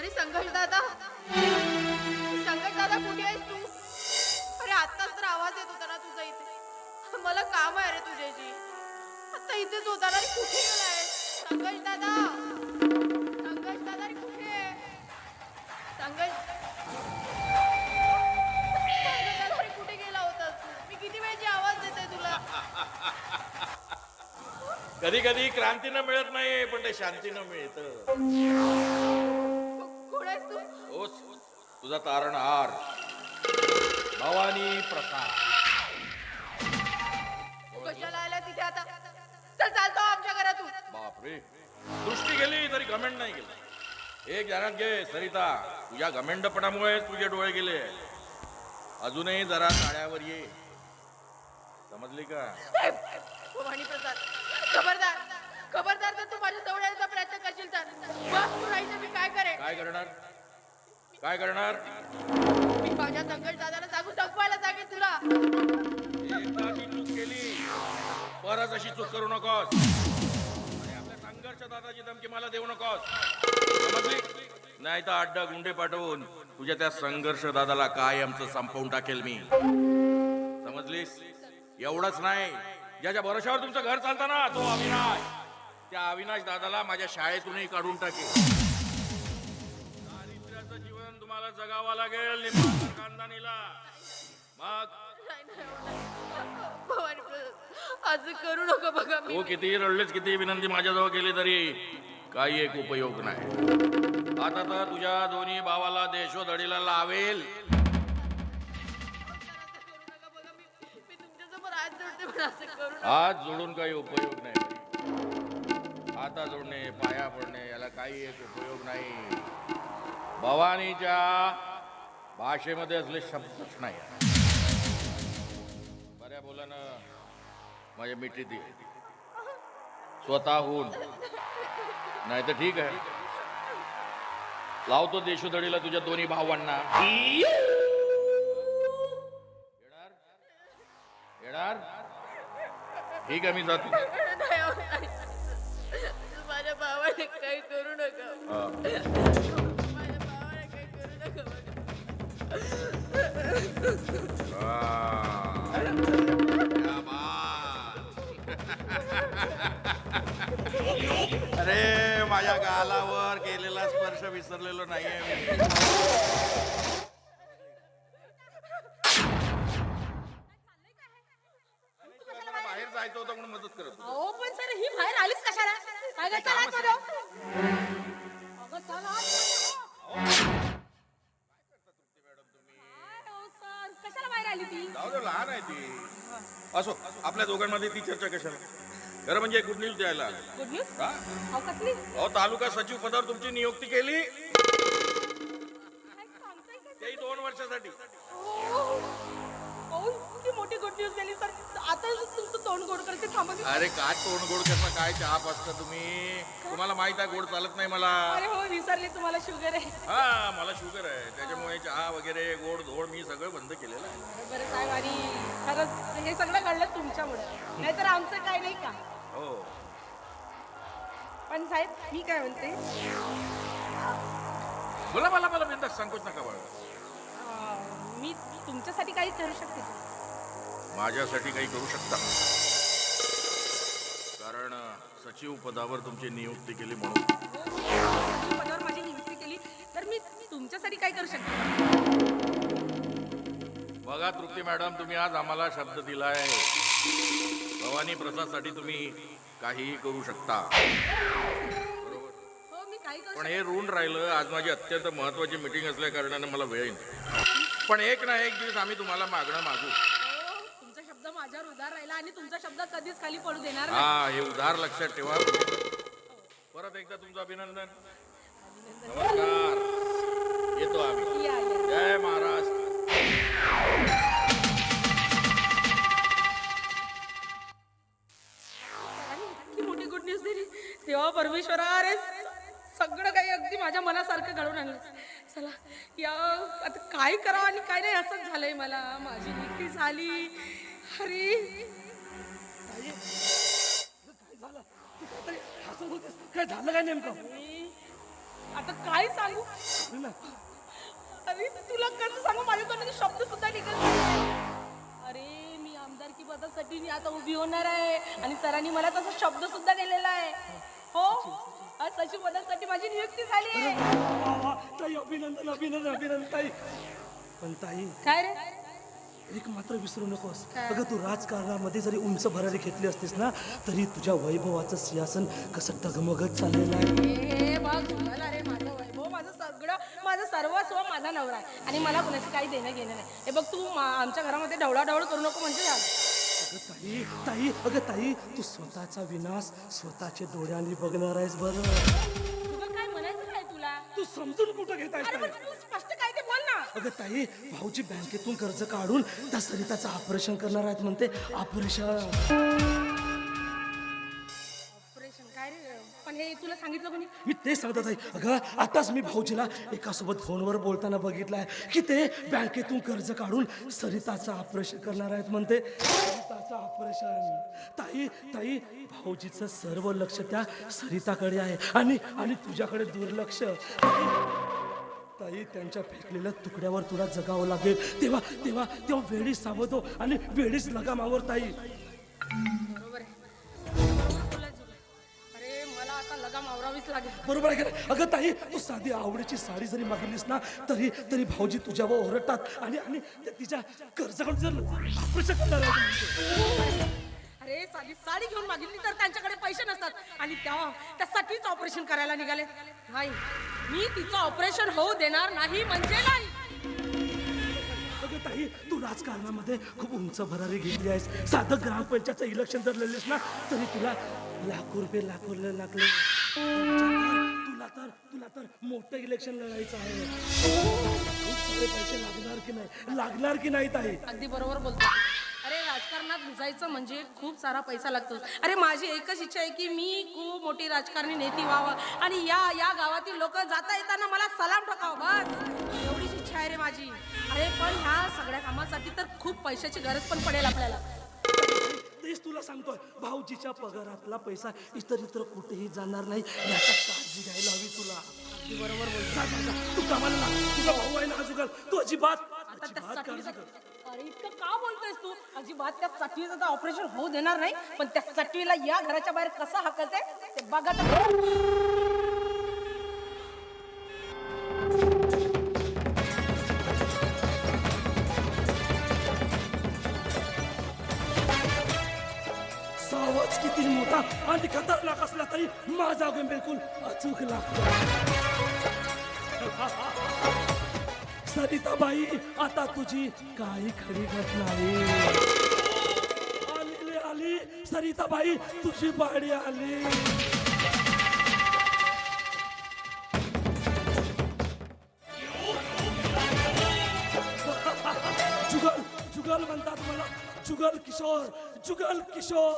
अरे संघर्ष दादा, संघर्ष दादा कुठे आहेस तू? अरे आत्ताच तर आवाज येत होता ना तुझा इथे. मला काम आहे रे तुझ्याशी. आता इथेच होता ना रे, कुठे गेलाय संघर्ष दादा? संघर्ष दादा रे कुठे आहे? संघर्ष संघर्ष दादा रे कुठे गेला होतास तू? मी किती वेळची आवाज देते तुला. कधी कधी क्रांतीनं मिळत नाही पण ते शांतीनं मिळतं. कोण आहेस तू? ओस तुझा तारणहार भवानी प्रसाद. कशाला आला तिथे आता? चल चालतो आमच्या घरातून. बापरे, दृष्टी गेली तरी घमेंड नाही गेला. एक ध्यानात घे सरिता, तुझ्या घमेंडपणामुळे तुझे डोळे गेले. अजूनही जरा ताळ्यावर ये, समजली का? भवानी प्रसाद, खबरदार खबरदार, जर तू माझ्या जवळ यायचा प्रयत्न करशील तर बस तू राहायचं मी काय करेन? काय करणार? काय करणार? मी माझ्या संघर्ष दादाला सांगून दाखवायला सांगेन तुला. एकदा ती चूक केली परत अशी चूक करू नकोस. आणि आपल्या संघर्ष दादाची धमकी मला देऊ नकोस, समजली? नाही तर अड्डा गुंडे पाठवून तुझ्या त्या संघर्ष दादाला कायमचं संपवून टाकेल मी, समजलीस? एवढंच नाही, ज्याच्या भरोशावर तुमचं घर चालतं ना, तो अविनाश, त्या अविनाश दादाला माझ्या शाळेतूनही काढून टाकेल. दारिद्र्याचं जीवन तुम्हाला जगावं लागेल निंबाळकर खानदानीला. मग भवानी प्रसाद, असं करू नका बघा. तू किती रडलीस, किती विनंती माझ्याजवळ केली तरी काही एक उपयोग नाही. आता तर तुझ्या दोन्ही भावाला देशोधडीला लावेल. मी तुमच्यासमोर हात जोडते, पण असं करू नका. हात जोडून काही उपयोग नाही. हाता जोडणे, पाया पडणे याला काही एक उपयोग नाही. भवानीच्या भाषेमध्ये असले शब्दच नाही. बऱ्या बोलानं माझ्या मिठी दे स्वतःहून, नाही तर ठीक आहे, लावतो देशोधडीला तुझ्या दोन्ही भावांना. येणार येणार? ठीक आहे, मी जातो. माझ्या भावाने काही करू नका. माझ्या भावाने काही करू नका क्या बात. अरे माझ्या गालावर केलेला स्पर्श विसरलेलो नाहीये मी. बाहेर जायचं होतं म्हणून मदत करत होतो. हो पण सर, ही बाहेर आलीच कशाला? काय काय चला आतमध्ये. अगं चला कशाला बाहेर आली ती? जाऊ दे, लहान आहे ती. असो, आपल्या दोघांमध्ये ती चर्चा कशाला? खरं म्हणजे गुड न्यूज द्यायला. Good news? हा? अहो कसली? अहो, तालुका सचिव पदावर तुमची नियुक्ती केली, तेही 2 वर्षासाठी. अहो किती मोठी गुड न्यूज दिली सर. आता तुमचं तोंड गोड करते, थांबा. अरे काय तोंड गोड करता, काय चहा पाचता तुम्ही? तुम्हाला माहित आहे गोड चालत नाही मला. अरे हो, विसरले, तुम्हाला शुगर आहे. हा, मला शुगर आहे, त्याच्यामुळे चहा वगैरे गोड धोड मी सगळं बंद केलेलं आहे. बरं साहेब, आणि खरंच हे सगळं घडलं तुमच्यामुळे, नाहीतर आमचं काय नाही का? हो. पण साहेब मी काय म्हणते, बोला मला मला बिंदास, संकोच नका बाळगा. मी तुमच्यासाठी काही करू शकते. माझ्यासाठी काही करू शकता, कारण सचिव पदावर तुमची नियुक्ती केली म्हणून. सचिव पदावर माझी नियुक्ती केली तर मी तुमच्यासाठी काय करू शकते? बघा तृप्ती मॅडम, तुम्ही आज आम्हाला शब्द दिलाय, भवानी प्रसादसाठी तुम्ही काहीही करू शकता. हो, मी काही करू पण हे ऋण राहिलं. आज माझी अत्यंत महत्वाची मीटिंग असल्या कारणाने मला वेळ नाही. पण एक ना एक दिवस आम्ही तुम्हाला मागणं मागू. हो, तुमचा शब्द माझ्यावर उधार राहिला आणि तुमचा शब्द कधीच खाली पडू देणार नाही. हा, हे उधार लक्षात ठेवा. परत एकदा तुमचं अभिनंदन. नमस्कार, येतो आम्ही. या, या. जय महाराष्ट्र. इतकी मोठी गुड न्यूज दिली तेव्हा परमेश्वरा, अरे सगळं काही अगदी माझ्या मनासारखं घडवून आणलं. चला या, आता काय करावं आणि काय नाही असंच झालंय मला. माझी नियुक्ती झाली. अरे काय झालं काय नेमकं? आता काय सांगू अरे तुला कसं सांगू माझ्या तोंडाचे शब्द सुद्धा निघत नाही. अरे मी आमदारकी पदासाठी मी आता उभी होणार आहे आणि सरांनी मला तसा शब्द सुद्धा दिलेला आहे. हो आज सचिव पदासाठी माझी नियुक्ती झाली आहे. ताई अभिनंदन अभिनंदन अभिनंदन ताई. पण ताई काय रे एक मात्र विसरू नकोस. अगं तू राजकारणामध्ये जरी उंच भरारी घेतली असतीस ना तरी तुझ्या वैभवाचं सिंहासन कसं डगमगत चाललेलं आहे. हे बघ झालं रे माझं वैभव माझं सगळं माझं सर्वस्व माझा नवरा आहे आणि मला कुणाशी काही देणं घेणं नाही. हे बघ तू आमच्या घरामध्ये ढवळाढवळ करू नको म्हणजे झालं. अगं ताई ताई अगं ताई तू स्वतःचा विनाश स्वतःच्या डोळ्यांनी बघणार आहेस बरं. तुला काय म्हणायचं काय तुला तू समजून कुठं घेत अरे आहेस पण तू स्पष्ट काय ते बोल ना. अगं ताई भाऊजी बँकेतून कर्ज काढून त्या सरिताचं ऑपरेशन करणार आहेत म्हणते. ऑपरेशन ऑपरेशन काय रे पण हे तुला सांगितलं कोणी. मी ते सांगत आहे. अगं आताच मी भाऊजीला एकासोबत फोनवर बोलताना बघितलंय की ते बँकेतून कर्ज काढून सरिताचं ऑपरेशन करणार आहेत म्हणते. सरिताचं ऑपरेशन. ताई ताई भाऊजीचं सर्व लक्ष त्या सरिताकडे आहे आणि आणि तुझ्याकडे दुर्लक्ष. ताई त्यांच्या फेकलेल्या तुकड्यावर तुला जगावं लागेल. तेव्हा तेव्हा तेव्हा वेळीच सावध हो आणि वेळीच लगामावर ताई. बरोबर आहे बरोबर बोललाय तुला. अरे मला आता लगाम आवरावीच लागेल. बरोबर आहे का नाही? अगं ताई तू साधी आवडीची साडी जरी मागितलीस ना तरी तरी भाऊजी तुझ्यावर ओरडतात आणि आणि तिच्या कर्जाकडे जर ऑपरेशन करणार आहे. अरे साधी साडी घेऊन मागितली तर त्यांच्याकडे पैसे नसतात आणि त्यासाठीच ऑपरेशन करायला निघाले. नाही मी तिचं ऑपरेशन होऊ देणार नाही म्हणजे नाही. अगं ताई तू राजकारणामध्ये खूप उंच भरारी घेतली आहेस. साधं ग्रामपंचायतचं इलेक्शन जर लढलेस ना तरी तुला लाखो रुपये लागले. तुला तर मोठं इलेक्शन लढायचं आहे. खूप सारे पैसे लागणार की नाही ताई. अगदी बरोबर बोलतो. अरे राजकारणात घुसायचं म्हणजे खूप सारा पैसा लागतो. अरे माझी एकच इच्छा आहे की मी खूप मोठी राजकारणी नेती व्हावं आणि या गावातील लोक जाता येताना मला सलाम ठोकावं. बस एवढीच इच्छा आहे रे माझी. अरे पण ह्या सगळ्या कामासाठी तर खूप पैशाची गरज पण पडेल आपल्याला. तेच तुला सांगतोय भाऊजीच्या पगारातला पैसा इतर कुठेही जाणार नाही याची काळजी घ्यायला हवी तुला. अगदी बरोबर बोलतो. जा जा जा तू कामाला लाग. तुझा भाऊ आहे ना अजून तू अजिबात आता अजिबात काळजी कर. अरे इतकं का बोलतोयस तू. अजिबात त्या सटवीचं ऑपरेशन होऊ देणार नाही. पण त्या सटवीला या घराच्या बाहेर कसं हाकलते ते बघा तर. आवाज किती मोठा आणि खतरनाक असला तरी माझा गुण बिलकुल अचूक लागतो. सरिताबाई आता तुझी काही खरी घट नाही. आली सरिताबाई तुझी बाडी आली. जुगल जुगल म्हणतात मला. जुगल किशोर जुगल किशोर.